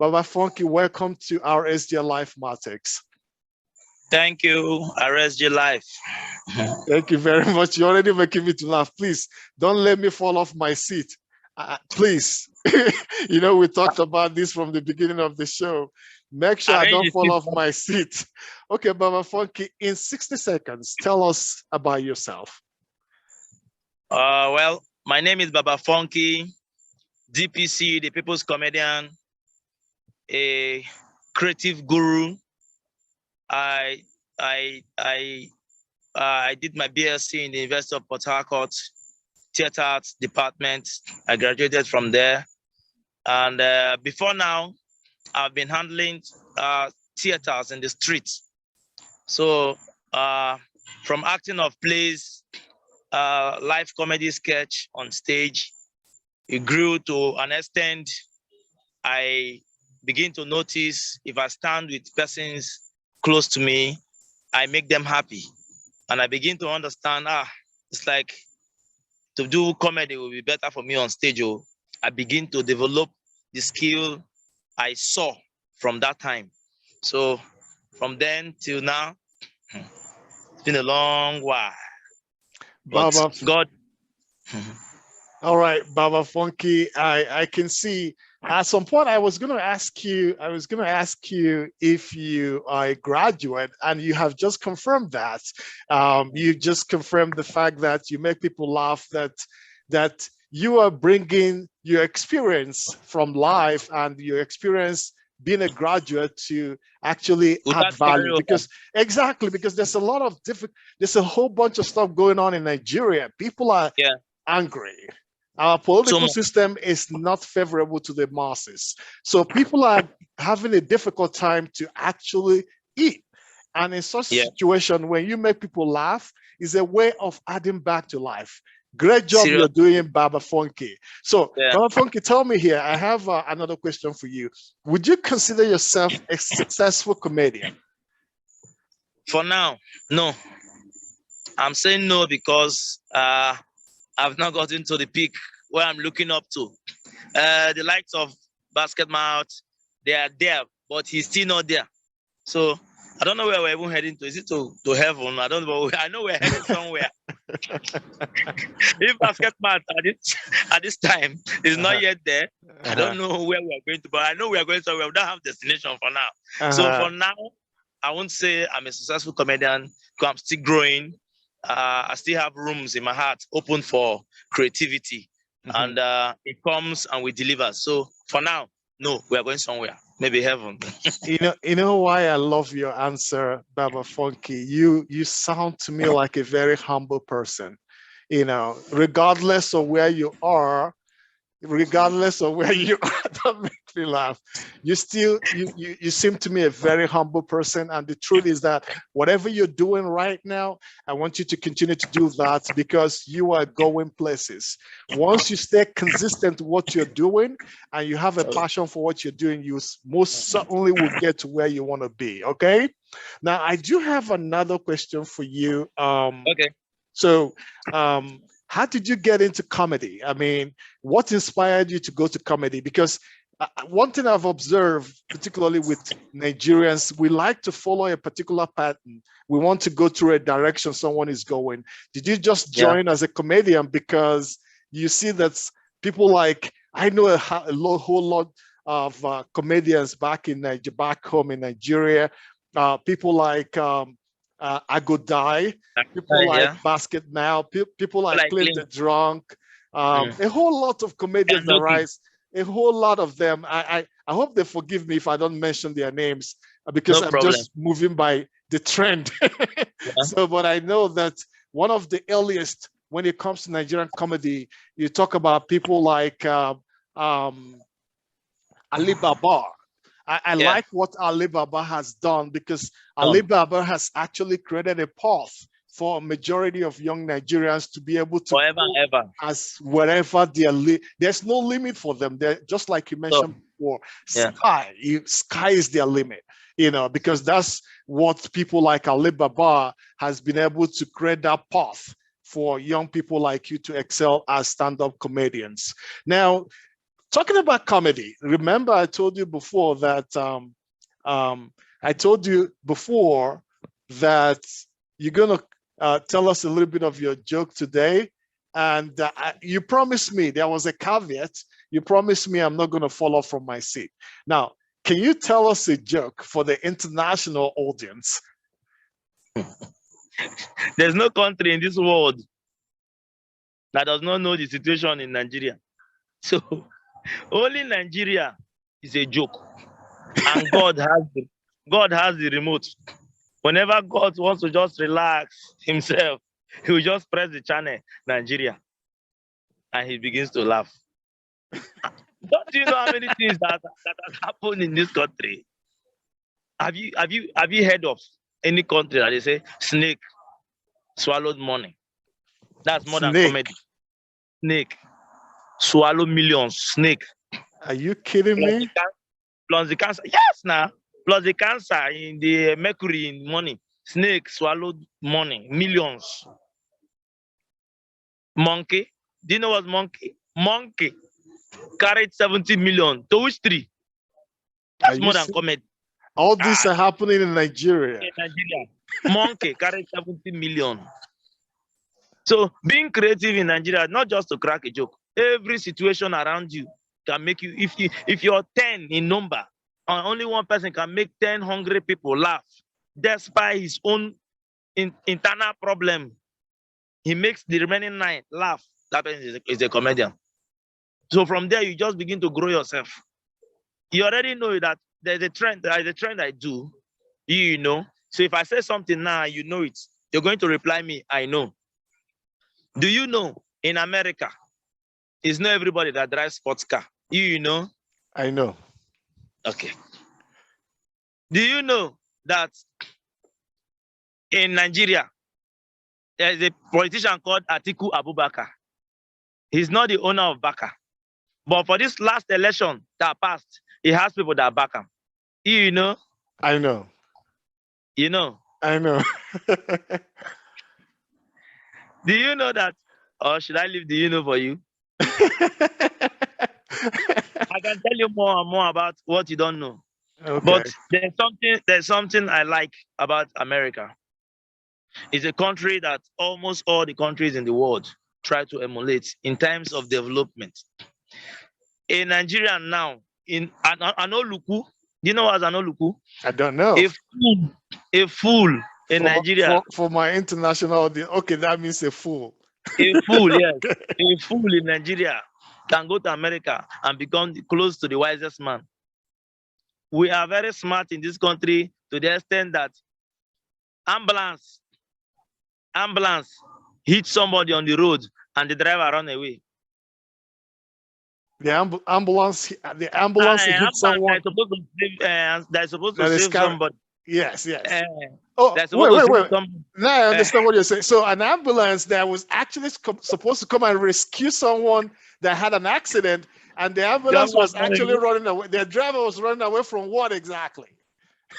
Baba Funky, welcome to our SG Life Matrix. Thank you, RSG Life. Thank you very much. You're already making me to laugh. Please don't let me fall off my seat. Please. You know, we talked about this from the beginning of the show. Make sure I don't fall off my seat. Okay, Baba Funky, in 60 seconds, tell us about yourself. Well, my name is Baba Funky, DPC, the People's Comedian, a creative guru. I did my BSc in the University of Port Harcourt, Theatre Arts Department. I graduated from there. And before now, I've been handling theaters in the streets. So from acting of plays, live comedy sketch on stage, it grew to an extent I begin to notice if I stand with persons close to me, I make them happy. And I begin to understand, it's like to do comedy will be better for me on stage. I begin to develop the skill I saw from that time. So from then till now, it's been a long while. But Baba, God. All right, Baba Funky, I can see at some point I was going to ask you if you are a graduate, and you have just confirmed that. You just confirmed the fact that you make people laugh, that you are bringing your experience from life and your experience being a graduate to actually add value. Because there's a lot of there's a whole bunch of stuff going on in Nigeria. People are angry. Our political system is not favorable to the masses. So people are having a difficult time to actually eat. And in such a situation, when you make people laugh, is a way of adding back to life. Great job you're doing, Baba Funky. So, Baba Funky, tell me here, I have another question for you. Would you consider yourself a successful comedian? For now, no. I'm saying no because I've not gotten to the peak where I'm looking up to. The likes of Basket Mouth, they are there, but he's still not there. So I don't know where we're even heading to. Is it to heaven? I don't know. I know we're heading somewhere. If Basket Mouth at this time is not yet there, I don't know where we are going to, but I know we are going somewhere. We don't have destination for now. So for now, I won't say I'm a successful comedian because I'm still growing. I still have rooms in my heart open for creativity, and it comes and we deliver. So for now, no, we are going somewhere, maybe heaven. You know why I love your answer, Baba Funky. You sound to me like a very humble person. You know, regardless of where you are, don't make me laugh. You seem to me a very humble person, and the truth is that whatever you're doing right now, I want you to continue to do that because you are going places. Once you stay consistent with what you're doing and you have a passion for what you're doing, you most certainly will get to where you want to be. Okay. Now I do have another question for you. Okay. So how did you get into comedy? I mean, what inspired you to go to comedy? Because one thing I've observed, particularly with Nigerians, we like to follow a particular pattern. We want to go through a direction someone is going. Did you just join as a comedian because you see that people like, I know a whole lot of comedians back home in Nigeria, people like I Go Die, people like Basket Now, people like Clint the Drunk, a whole lot of comedians that rise, a whole lot of them. I hope they forgive me if I don't mention their names because I'm just moving by the trend. So, but I know that one of the earliest when it comes to Nigerian comedy, you talk about people like Ali Baba. I like what Alibaba has done because Alibaba has actually created a path for a majority of young Nigerians to be able to ever as wherever they are. There's no limit for them. They're just like you mentioned before. Sky is their limit. You know, because that's what people like Alibaba has been able to create that path for young people like you to excel as stand-up comedians. Now, Talking about comedy, remember I told you before that you're gonna tell us a little bit of your joke today, and you promised me there was a caveat. You promised me I'm not gonna fall off from my seat. Now, can you tell us a joke for the international audience? There's no country in this world that does not know the situation in Nigeria. So only Nigeria is a joke, and God has the remote. Whenever God wants to just relax himself, he will just press the channel Nigeria, and he begins to laugh. Don't you know how many things that has happened in this country? Have you heard of any country that they say snake swallowed money? That's more than Snake. comedy. Snake swallow millions. Snake. Are you kidding me? Plus the cancer. Yes, now. Plus the cancer in the mercury in money. Snake swallowed money. Millions. Monkey. Do you know what's monkey? Monkey carried 70 million. To which tree? That's more than comedy. All these are happening in Nigeria. In Nigeria. Monkey carried 70 million. So being creative in Nigeria, not just to crack a joke. Every situation around you can make you, if you're 10 in number, and only one person can make 10 hungry people laugh, despite his own internal problem. He makes the remaining 9 laugh. That person is a comedian. So from there, you just begin to grow yourself. You already know that there's a trend I do, you know. So if I say something now, you know it. You're going to reply me, I know. Do you know in America, it's not everybody that drives sports car? You know? I know. Okay. Do you know that in Nigeria, there's a politician called Atiku Abubakar? He's not the owner of Baka. But for this last election that passed, he has people that back him. You know? I know. You know? I know. Do you know that? Or should I leave the you know for you? I can tell you more and more about what you don't know. Okay. But there's something I like about America. It's a country that almost all the countries in the world try to emulate in terms of development. In Nigeria now, in Anoluku, do you know what's Anoluku? I don't know. A fool in Nigeria. For my international audience, okay, that means a fool. A fool, yes. A fool in Nigeria can go to America and become close to the wisest man. We are very smart in this country to the extent that ambulance hit somebody on the road and the driver run away. The ambulance hit someone. They're supposed to save somebody. Yes. Wait. Now I understand what you're saying. So an ambulance that was actually supposed to come and rescue someone that had an accident, and the ambulance was actually running away. The driver was running away from what exactly?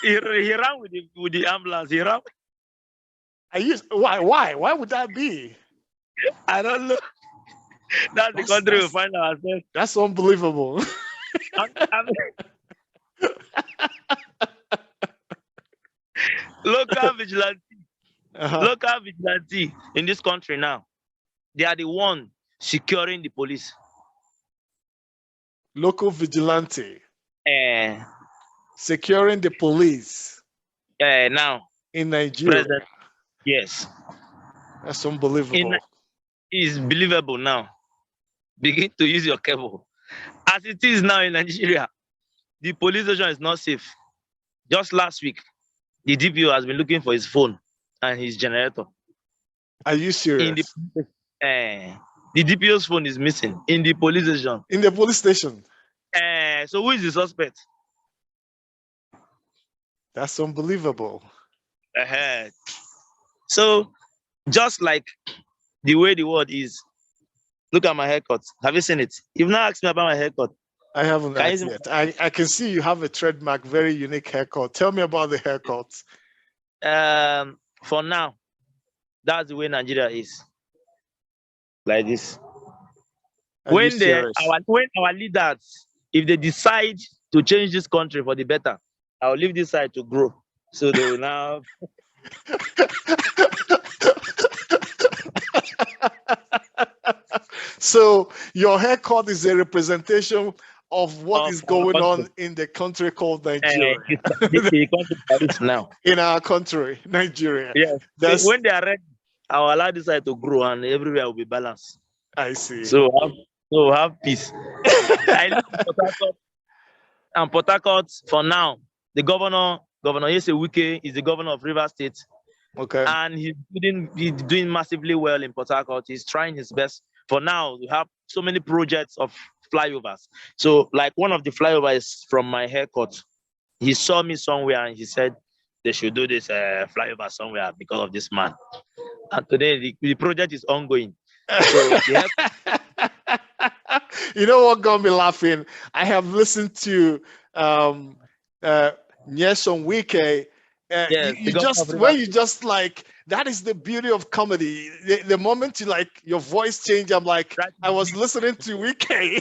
He ran with the ambulance. He ran. Why? Why would that be? I don't know. That's the country we find ourselves. That's unbelievable. Local vigilante in this country now, they are the one securing the police. Local vigilante securing the police. Now in Nigeria. Yes. That's unbelievable. It's believable now. Begin to use your cable. As it is now in Nigeria, the police station is not safe. Just last week, the DPO has been looking for his phone and his generator. Are you serious? The DPO's phone is missing in the police station. In the police station? So who is the suspect? That's unbelievable. So just like the way the world is, look at my haircut. Have you seen it? You've not asked me about my haircut. I haven't asked yet. I can see you have a trademark, very unique haircut. Tell me about the haircut. For now, that's the way Nigeria is. Like this. Are you serious? when our leaders, if they decide to change this country for the better, I'll leave this side to grow. So they will now. So your haircut is a representation of what Of is our going on country. in the country called Nigeria. The country that is now. In our country, Nigeria. Yes. That's, When they are ready, I'll allow this side to grow and everywhere will be balanced. I see. So have peace. I live in Port Harcourt, and Port Harcourt for now. The Governor Yese Wike, is the governor of Rivers State, Okay. and he's doing massively well in Port Harcourt. He's trying his best. For now, we have so many projects of flyovers. So, like one of the flyovers from my haircut, he saw me somewhere and he said they should do this flyover somewhere because of this man. And today the project is ongoing. So you know what got me laughing? I have listened to Nyesom Wike. Yes, You just, when you just like, that is the beauty of comedy. The moment you like your voice change, I'm like, I was listening to Wike.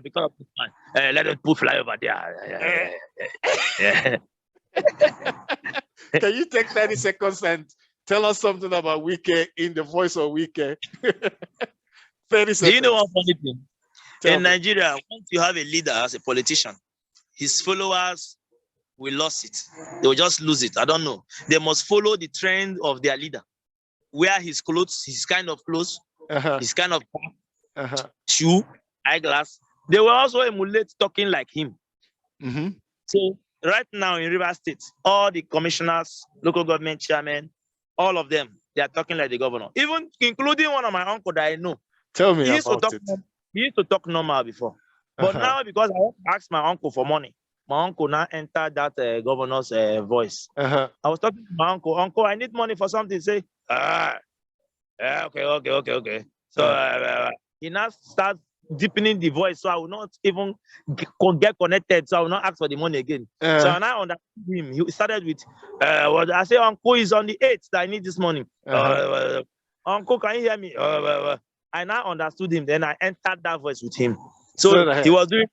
Because of this man. Let us put flyover there. Can you take 30 seconds and tell us something about Wike in the voice of Wike? 30 seconds. Do you know one funny thing? Tell in me. Nigeria, once you have a leader as a politician, his followers will lose it. They will just lose it. I don't know. They must follow the trend of their leader. Wear his clothes, his kind of clothes, his kind of shoe, eyeglass. They will also emulate talking like him. So right now in Rivers State, all the commissioners, local government chairmen, all of them, they are talking like the governor. Even including one of my uncle that I know. Tell me about it. He used to talk normal before. But now, because I asked my uncle for money, my uncle now entered that governor's voice. I was talking to my uncle. Uncle, I need money for something. Say, okay. So he now starts deepening the voice, so I will not even get connected. So I will not ask for the money again. So I now understood him. He started with, I say, Uncle is on the 8th that I need this money. Uncle, can you hear me? I now understood him. Then I entered that voice with him. So he was doing.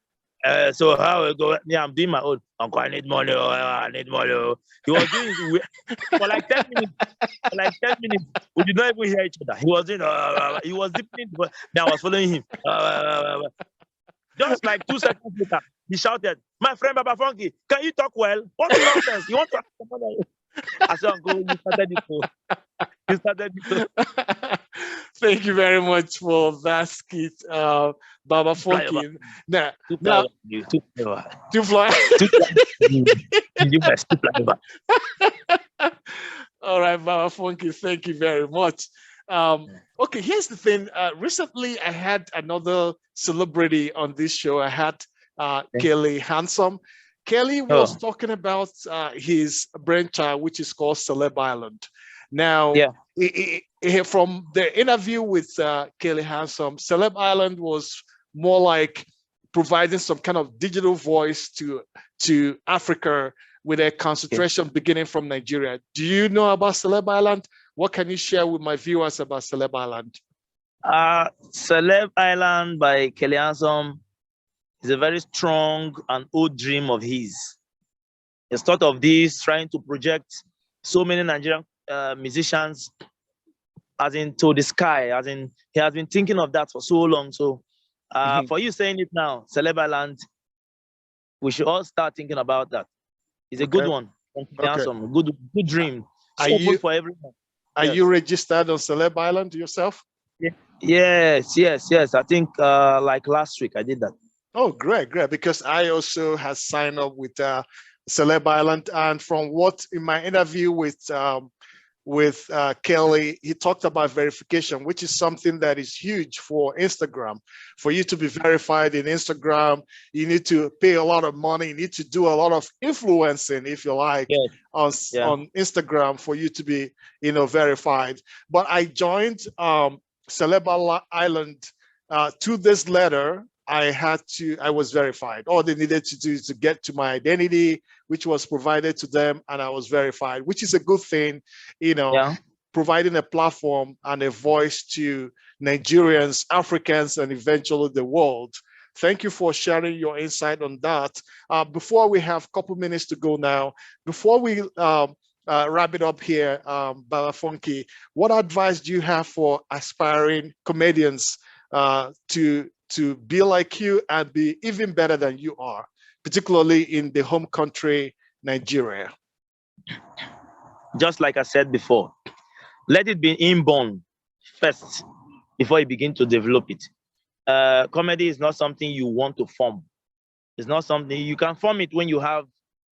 So how we go? Yeah, I'm doing my own. Uncle, I need money. I need money. He was doing for like 10 minutes. For like 10 minutes, we did not even hear each other. He was doing. He was deepening. Then I was following him. Just like 2 seconds later, he shouted, "My friend Baba Funky, can you talk well? What nonsense? You want to ask somebody?" I said, "Uncle, you started it too. You started it too." Thank you very much for that skit, Baba Funky. Now, two fly. All right, Baba Funky, thank you very much. Okay, here's the thing. Recently, I had another celebrity on this show. I had Kelly Hansome. Kelly was talking about his brainchild, which is called Celeb Island. Now, from the interview with Kelly Hansome, Celeb Island was more like providing some kind of digital voice to Africa with a concentration beginning from Nigeria. Do you know about Celeb Island? What can you share with my viewers about Celeb Island? Celeb Island by Kelly Hansome is a very strong and old dream of his. He's thought of this, trying to project so many Nigerian musicians as into the sky, as in he has been thinking of that for so long. So for you saying it now, Celeb Island, we should all start thinking about that. It's a good one. Awesome. Good dream. So good for everyone. Are you registered on Celeb Island yourself? Yes. I think like last week I did that. Oh, great. Because I also have signed up with Celeb Island, and from what in my interview with Kelly, he talked about verification, which is something that is huge for Instagram. For you to be verified in Instagram, you need to pay a lot of money. You need to do a lot of influencing, if you like, on Instagram for you to be, verified. But I joined Celeb Island 2 days later. I was verified. All they needed to do is to get to my identity, which was provided to them, and I was verified, which is a good thing. providing a platform and a voice to Nigerians, Africans, and eventually the world. Thank you for sharing your insight on that. Before we have a couple minutes to go now, before we wrap it up here, Baba Funky, what advice do you have for aspiring comedians to be like you and be even better than you are, particularly in the home country, Nigeria? Just like I said before, let it be inborn first before you begin to develop it. Comedy is not something you want to form. It's not something you can form it when you have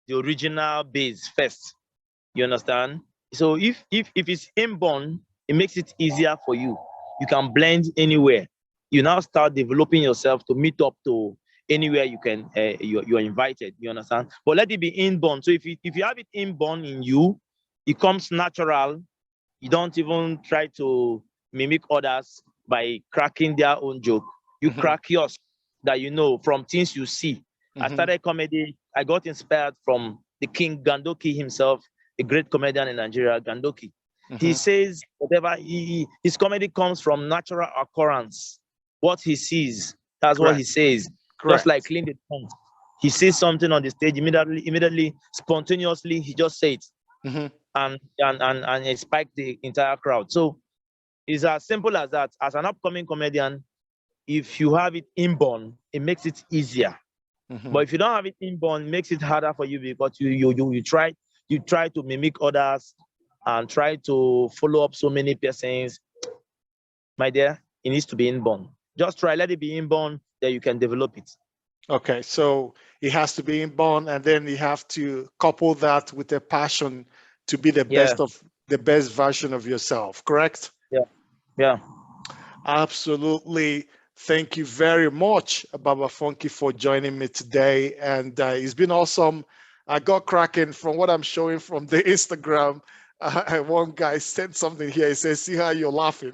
the original base first. You understand? So if it's inborn, it makes it easier for you. You can blend anywhere. You now start developing yourself to meet up to anywhere you can. You're invited. You understand? But let it be inborn. So if you have it inborn in you, it comes natural. You don't even try to mimic others by cracking their own joke. You crack yours that you know from things you see. I started comedy. I got inspired from the King Gandoki himself, a great comedian in Nigeria, Gandoki. He says whatever his comedy comes from natural occurrence. What he sees, that's what he says. Just like clean the tongue. He sees something on the stage, immediately, spontaneously, he just says it. And it spiked the entire crowd. So it's as simple as that. As an upcoming comedian, if you have it inborn, it makes it easier. But if you don't have it inborn, it makes it harder for you because you try to mimic others and try to follow up so many persons. My dear, it needs to be inborn. Just try, let it be inborn, then you can develop it. Okay, so it has to be inborn, and then you have to couple that with a passion to be the best version of yourself, correct? Yeah. Absolutely. Thank you very much, Baba Funky, for joining me today. And it's been awesome. I got cracking from what I'm showing from the Instagram. One guy sent something here. He says, see how you're laughing.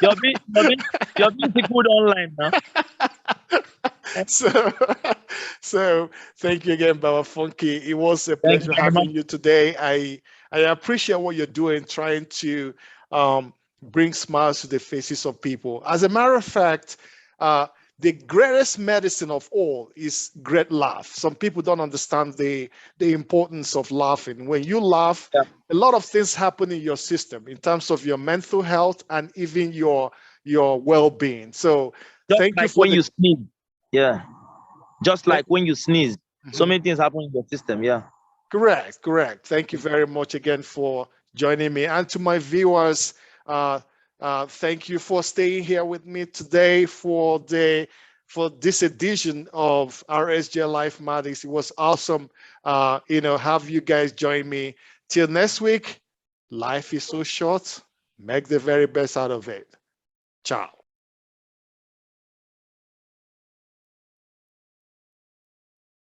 You're being good online now. So thank you again, Baba Funky. It was a pleasure having you today. I appreciate what you're doing, trying to bring smiles to the faces of people. As a matter of fact, the greatest medicine of all is great laugh. Some people don't understand the importance of laughing. When you laugh, a lot of things happen in your system in terms of your mental health and even your well-being. So thank you for when you sneeze. Yeah. Just like when you sneeze, so many things happen in your system. Yeah. Correct. Thank you very much again for joining me. And to my viewers, thank you for staying here with me today for this edition of RSJ Life Matters. It was awesome, have you guys join me. Till next week, life is so short. Make the very best out of it. Ciao.